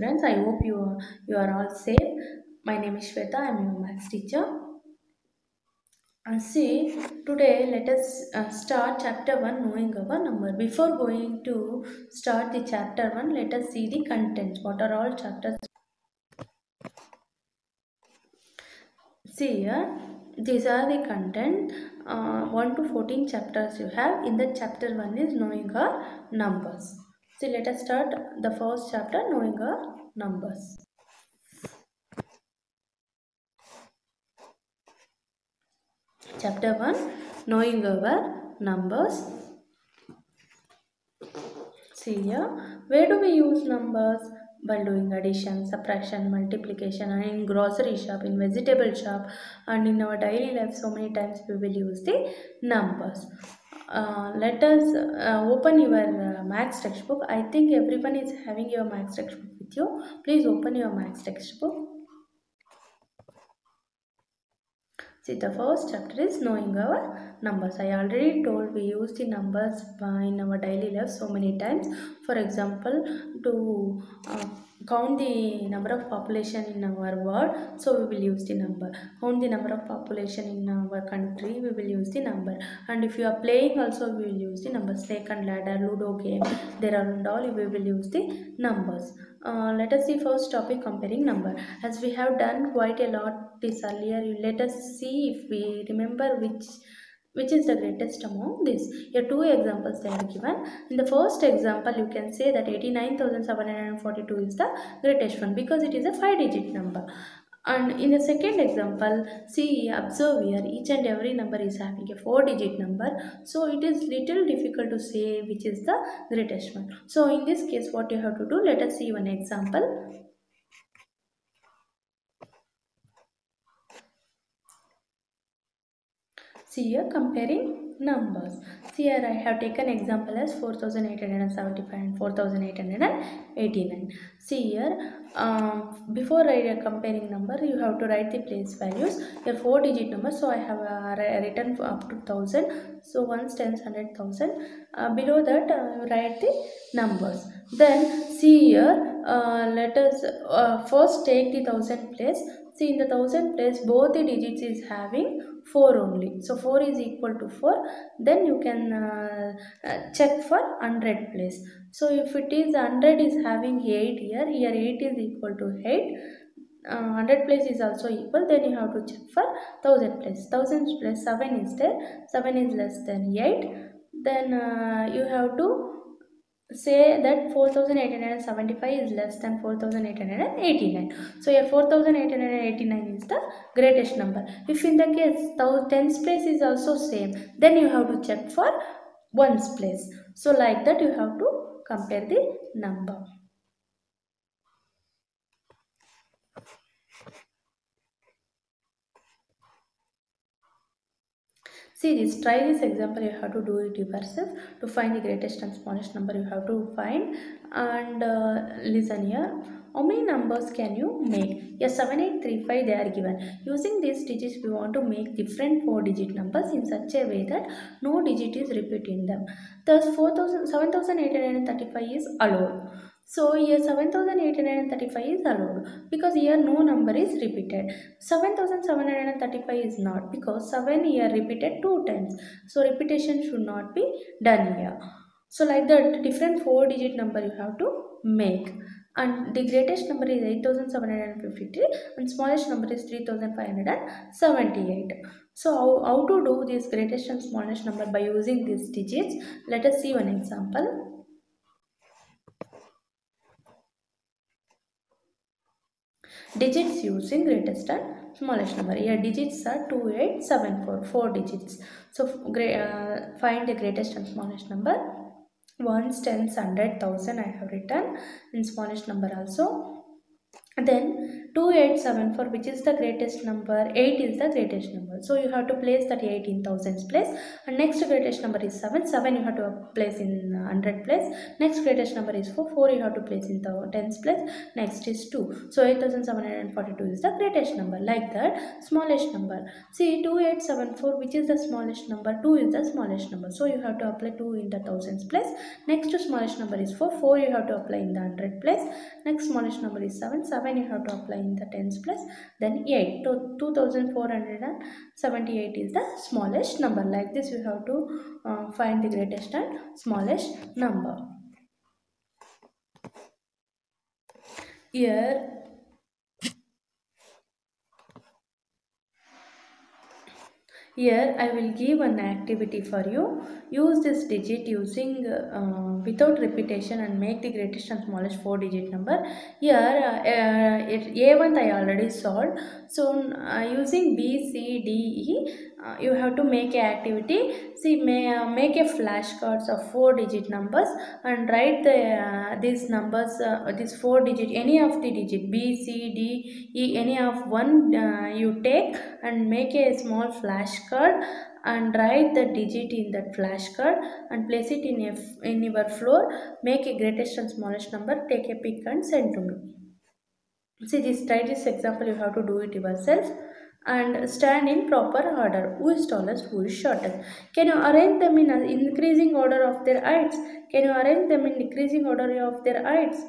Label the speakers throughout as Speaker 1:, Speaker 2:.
Speaker 1: students. I hope you are all safe. My name is Shweta. I am your maths teacher. See, today let us start chapter 1, knowing our number. Before going to start the chapter 1, let us see the contents. What are all chapters? See here, these are the content. 1 to 14 chapters you have. In the chapter 1 is knowing our numbers. See, let us start the first chapter, knowing our numbers. Chapter 1, knowing our numbers. See here, where do we use numbers? By doing addition, subtraction, multiplication, and in grocery shop, in vegetable shop, and in our daily life, so many times we will use the numbers. Let us open your maths textbook. I think everyone is having your maths textbook with you. Please open your maths textbook. See, the first chapter is knowing our numbers. I already told we use the numbers in our daily life so many times. For example, to count the number of population in our world, so we will use the number. Count the number of population in our country, we will use the number. And if you are playing also, we will use the numbers. Snake and ladder, ludo game, there are and all, we will use the numbers. Let us see first topic, comparing number. As we have done quite a lot this earlier, let us see if we remember which is the greatest among this. Here two examples they are given. In the first example, you can say that 89,742 is the greatest one because it is a 5-digit number. And in the second example, see, observe here, each and every number is having a 4-digit number. So it is little difficult to say which is the greatest one. So in this case, what you have to do, let us see one example. See here, comparing numbers. See here, I have taken example as 4,875 and 4,889. See here, before comparing number, you have to write the place values. Here 4-digit number, so I have written up to 1000. So ones, tens, 100,000. Below that, write the numbers. Then see here, let us first take the 1000 place. See, in the 1000 place, both the digits is having 4 only. So 4 is equal to 4. Then you can check for 100 place. So if it is 100 is having 8 here 8 is equal to 8. 100 place is also equal. Then you have to check for 1000 place. 1000 plus 7 is there. 7 is less than 8. Then you have to say that 4,875 is less than 4,889. So here 4,889 is the greatest number. If in the case tens place is also same, then you have to check for ones place. So like that you have to compare the number. See this, try this example, you have to do it yourself. To find the greatest and smallest number you have to find. And listen here, how many numbers can you make? Yes, 7835 they are given. Using these digits we want to make different 4-digit numbers in such a way that no digit is repeated in them. Thus 7,835 is allowed. So here 7,835 is allowed because here no number is repeated. 7,735 is not because 7 here repeated 2 times. So repetition should not be done here. So like that, different 4-digit number you have to make. And the greatest number is 8,753 and smallest number is 3,578. So how to do this greatest and smallest number by using these digits? Let us see one example. Digits using greatest and smallest number. Here digits are 2874, 4 digits. So find the greatest and smallest number. Ones, tens, 100,000 I have written in smallest number also. Then 2874, which is the greatest number, 8 is the greatest number. So you have to place that 8 in thousands place. And next greatest number is 7. 7 you have to place in hundred place. Next greatest number is 4. 4 you have to place in the tens place. Next is 2. So 8742 is the greatest number. Like that, smallest number. See, 2874, which is the smallest number? 2 is the smallest number. So you have to apply 2 in the thousands place. Next to smallest number is 4. 4 you have to apply in the hundred place. Next smallest number is 7. 7 you have to apply in the tens place. Then 8. So 2478 is the smallest number. Like this you have to find the greatest and smallest number. Here I will give an activity for you. Use this digit using without repetition and make the greatest and smallest 4-digit number. Here A1 I already solved. So using B, C, D, E, you have to make an activity. See, make a flashcards of 4-digit numbers and write these numbers, these 4-digit, any of the digit B, C, D, E, any of one you take and make a small flashcard and write the digit in that flashcard and place it in your floor. Make a greatest and smallest number, take a pic and send to me. See, try this example, you have to do it yourself and stand in proper order. Who is tallest, who is shortest? Can you arrange them in an increasing order of their heights? Can you arrange them in decreasing order of their heights?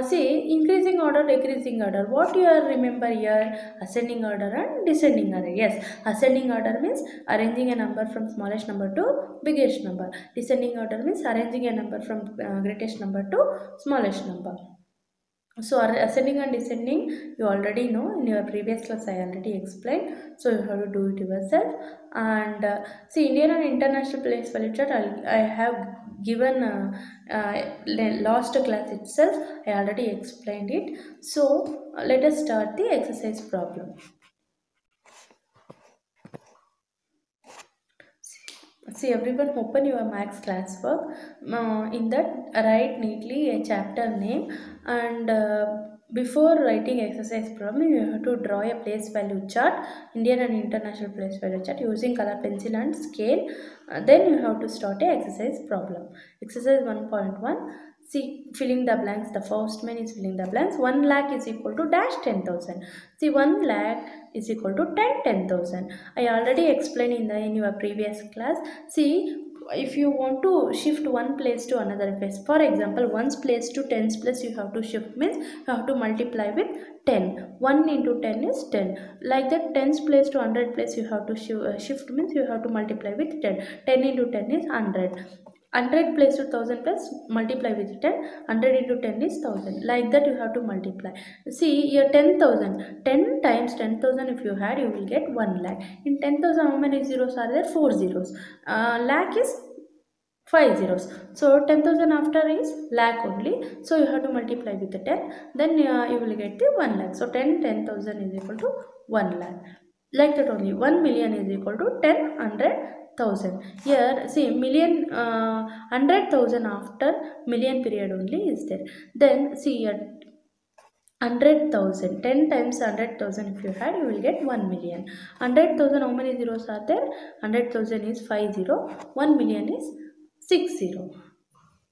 Speaker 1: See, increasing order, decreasing order. What you are remember here? Ascending order and descending order. Yes, ascending order means arranging a number from smallest number to biggest number. Descending order means arranging a number from greatest number to smallest number. So ascending and descending you already know, in your previous class I already explained. So you have to do it yourself. And see, Indian and international place value chart I have given last class itself. I already explained it. So let us start the exercise problem. See, everyone open your maths classwork. In that write neatly a chapter name and before writing exercise problem you have to draw a place value chart, Indian and international place value chart using color pencil and scale. Then you have to start a exercise problem. Exercise 1.1. See, filling the blanks. The first man is filling the blanks. 1 lakh is equal to dash 10,000. See, 1 lakh is equal to 10,000. I already explained in your previous class. See, if you want to shift one place to another place, for example, one's place to tens place you have to shift means you have to multiply with 10. 1 into 10 is 10. Like that, tens place to 100 place you have to shift means you have to multiply with 10. 10 into 10 is 100. 100 place to 1000 plus multiply with 10. 100 into 10 is 1000. Like that you have to multiply. See here, 10,000. 10 times 10,000 if you had, you will get 1 lakh. In 10,000 how many zeros are there? 4 zeros. Lakh is 5 zeros. So 10,000 after is lakh only. So you have to multiply with the 10. Then you will get the 1 lakh. So 10,000 is equal to 1 lakh. Like that only. 1 million is equal to 10,100,000. Here see, million 100,000 after million period only is there. Then see here, 100,000. 10 times 100,000 if you had, you will get 1 million. 100,000 how many zeros are there? 100,000 is 50. 1 million is 60.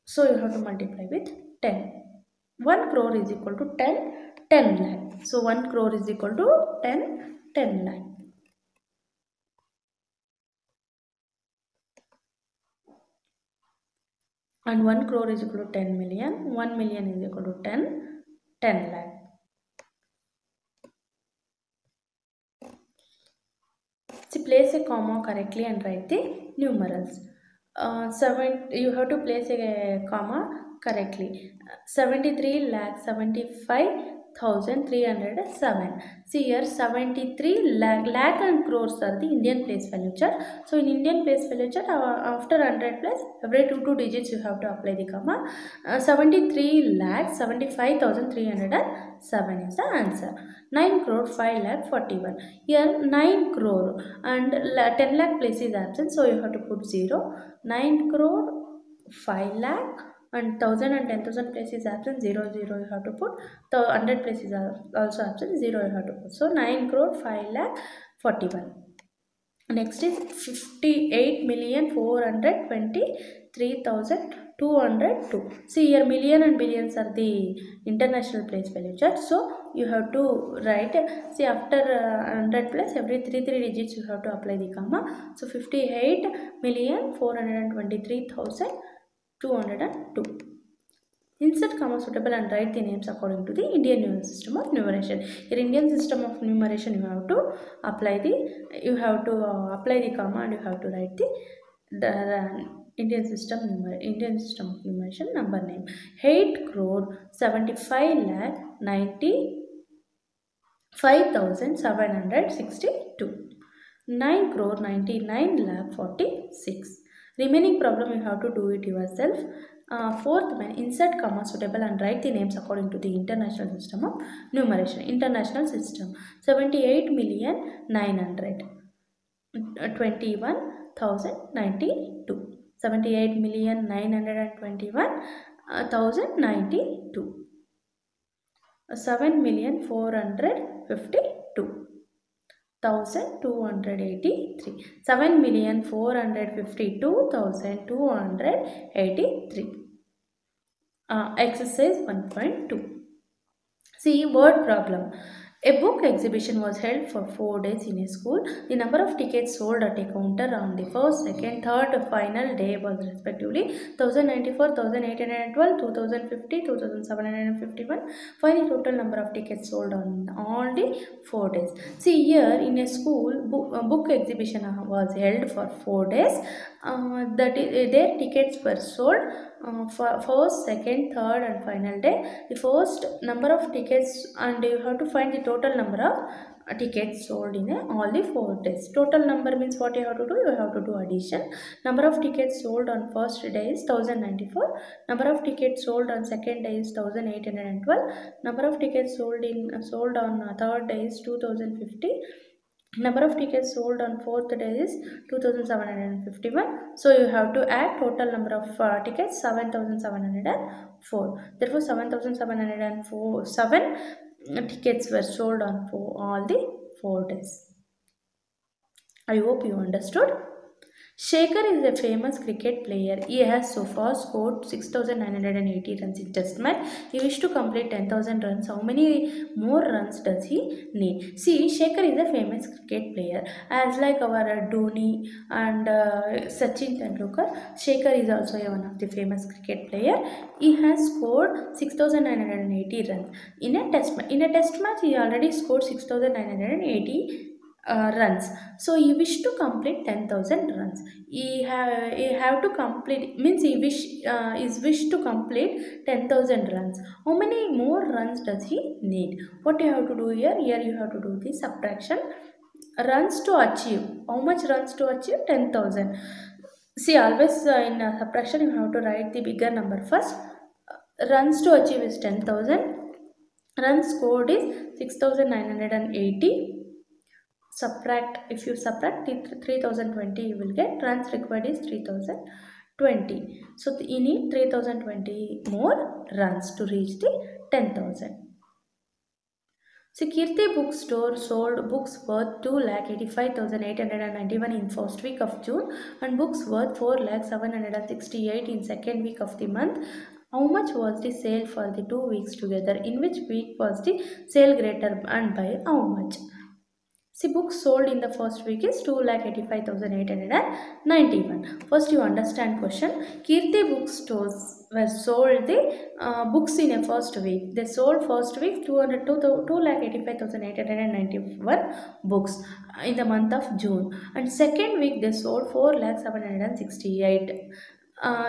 Speaker 1: So you have to multiply with 10. 1 crore is equal to 10 lakh. So 1 crore is equal to 10 lakh. And 1 crore is equal to 10 million. 1 million is equal to 10 lakh. See, place a comma correctly and write the numerals. 7, you have to place a comma correctly. 73 lakh 75,307. See here, 73 lakh and crores are the Indian place value chart. So in Indian place value chart, after 100 plus, every 2 digits you have to apply the comma. 73 lakh 75,307 is the answer. 9 crore 5 lakh 41. Here 9 crore and 10 lakh place is absent, so you have to put 0. 9 crore 5 lakh and 1000 and 10,000 place is absent, 0 0 you have to put. The 100 place is also absent, 0 you have to put. So 9 crore 5 lakh 41. Next is 58,423,202. See here, million and billions are the international place value chart. So you have to write. See, after 100 plus, every 3 digits you have to apply the comma. So 58,423,202. Insert comma suitable and write the names according to the Indian system of numeration. Your Indian system of numeration, you have to apply the comma and you have to write the Indian system of numeration number name. 8 crore 75 lakh 95,762. 9 crore 99 lakh 46. Remaining problem you have to do it yourself. Fourth one, insert comma suitable and write the names according to the international system of numeration. International system, 78,921,092. 78,921,092. 7,452,283. 7,452,283. Exercise 1.2. See, word problem. A book exhibition was held for 4 days in a school. The number of tickets sold at a counter on the first, second, third, final day was respectively 1094, 1812, 2050, 2751. Find the total number of tickets sold on all the 4 days. See here, in a school, book exhibition was held for 4 days. Their tickets were sold for first, second, third and final day. The first number of tickets, and you have to find the total number of tickets sold in all the 4 days. Total number means what you have to do? You have to do addition. Number of tickets sold on first day is 1094. Number of tickets sold on second day is 1812. Number of tickets sold on third day is 2050. Number of tickets sold on fourth day is 2751. So you have to add total number of tickets 7704. Therefore 7 tickets were sold on all the 4 days. I hope you understood. Shekhar is a famous cricket player. He has so far scored 6,980 runs in test match. He wishes to complete 10,000 runs. How many more runs does he need? See, Shekhar is a famous cricket player. As like our Dhoni and Sachin Tendulkar, Shekhar is also one of the famous cricket player. He has scored 6,980 runs in a test match. In a test match, he already scored 6,980 runs. So he wish to complete 10,000 runs. He have to complete, means he wish to complete 10,000 runs. How many more runs does he need? What you have to do here? Here you have to do the subtraction. Runs to achieve. How much runs to achieve? 10,000. See, always in subtraction you have to write the bigger number first. Runs to achieve is 10,000. Runs scored is 6,980. If you subtract 3020, you will get runs required is 3020. So you need 3020 more runs to reach the 10,000. So Kirti Bookstore sold books worth 2,85,891 in first week of June and books worth 4,768 in second week of the month. How much was the sale for the 2 weeks together? In which week was the sale greater and by how much? See, books sold in the first week is 2,85,891. First you understand question. Kirti bookstores were sold the books in a first week. They sold first week 2,85,891 books in the month of June. And second week they sold 4,768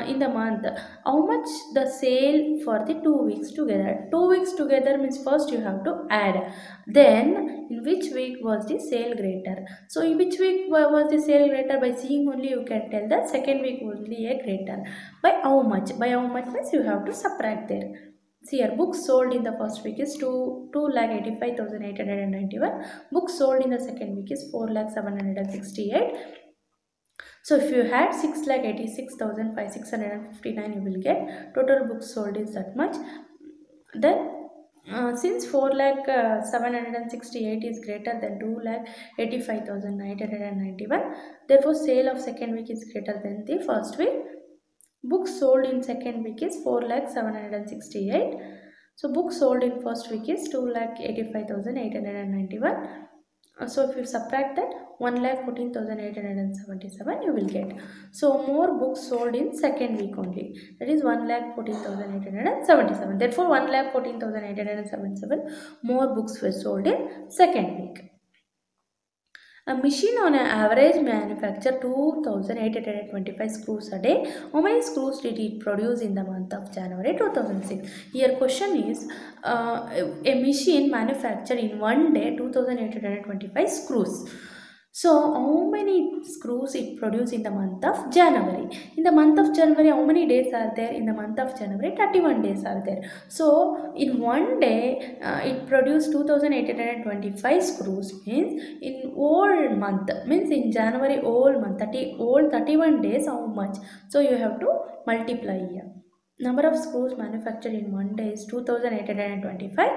Speaker 1: in the month. How much the sale for the 2 weeks together? 2 weeks together means first you have to add. Then in which week was the sale greater? So in which week was the sale greater? By seeing only you can tell that second week only a greater. By how much? By how much means you have to subtract there. See here, books sold in the first week is 2,85,891. Books sold in the second week is 4,768. So if you had 6,86,659, you will get total books sold is that much. Then since 4,768 is greater than 2,85,991, therefore sale of second week is greater than the first week. Books sold in second week is 4,768. So books sold in first week is 2,85,891. So if you subtract that, 1,14,877 you will get. So more books sold in second week only. That is 1,14,877. Therefore 1,14,877 more books were sold in second week. A machine on an average manufacture 2,825 screws a day. How many screws did it produce in the month of January 2006? Here question is, a machine manufactured in one day 2,825 screws. So how many screws it produced in the month of January? In the month of January, how many days are there? In the month of January, 31 days are there. So in one day, it produced 2,825 screws. Means in whole month, means in January whole month, 31 days, how much? So you have to multiply here. Number of screws manufactured in one day is 2,825.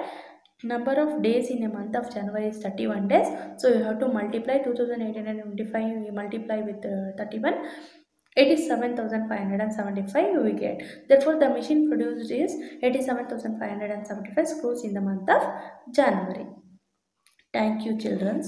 Speaker 1: Number of days in a month of January is 31 days. So you have to multiply 2,825, you multiply with 31. 87,575 you will get. Therefore the machine produced is 87,575 screws in the month of January. Thank you, children.